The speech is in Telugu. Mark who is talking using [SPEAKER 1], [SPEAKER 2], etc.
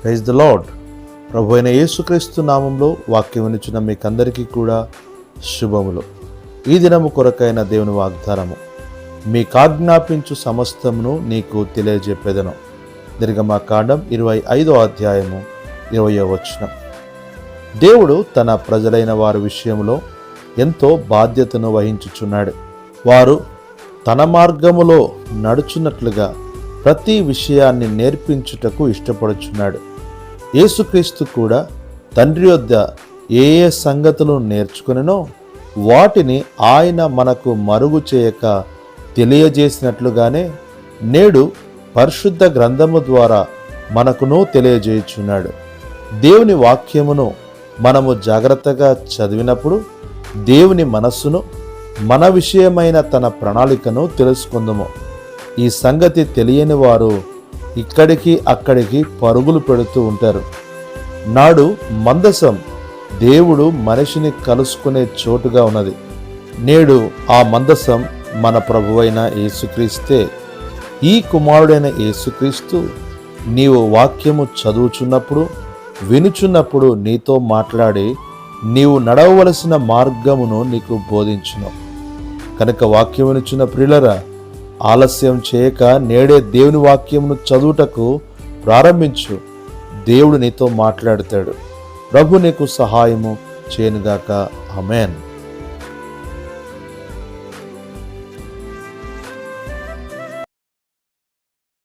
[SPEAKER 1] Praise the lord. ప్రభు అయిన యేసుక్రీస్తు నామంలో వాక్యం వినుచున్న మీకందరికీ కూడా శుభములు. ఈ దినము కొరకైన దేవుని వాగ్దానము, మీకాజ్ఞాపించు సమస్తమును నీకు తెలియజెప్పేదను. నిర్గమకాండం 25వ అధ్యాయము 20వ వచనం. దేవుడు తన ప్రజలైన వారి విషయంలో ఎంతో బాధ్యతను వహించుచున్నాడు. వారు తన మార్గములో నడుచున్నట్లుగా ప్రతి విషయాన్ని నేర్పించుటకు ఇష్టపడుచున్నాడు. యేసుక్రీస్తు కూడా తండ్రి వద్ద ఏ సంగతులు నేర్చుకునో వాటిని ఆయన మనకు మరుగు చేయక తెలియజేసినట్లుగానే నేడు పరిశుద్ధ గ్రంథము ద్వారా మనకును తెలియజేయుచున్నాడు. దేవుని వాక్యమును మనము జాగ్రత్తగా చదివినప్పుడు దేవుని మనస్సును, మన విషయమైన తన ప్రణాళికను తెలుసుకుందాము. ఈ సంగతి తెలియని వారు ఇక్కడికి అక్కడికి పరుగులు పెడుతూ ఉంటారు. నాడు మందసం దేవుడు మనిషిని కలుసుకునే చోటుగా ఉన్నది. నేడు ఆ మందసం మన ప్రభువైన యేసుక్రీస్తే. ఈ కుమారుడైన యేసుక్రీస్తు నీవు వాక్యము చదువుచున్నప్పుడు, వినుచున్నప్పుడు నీతో మాట్లాడి నీవు నడవవలసిన మార్గమును నీకు బోధించును. కనుక వాక్యం వినుచున్న ప్రియులరా, ఆలస్యం చేయక నేడే దేవుని వాక్యమును చదువుటకు ప్రారంభించు. దేవుడు నీతో మాట్లాడతాడు. ప్రభు నీకు సహాయము చేయనుగాక. ఆమేన్.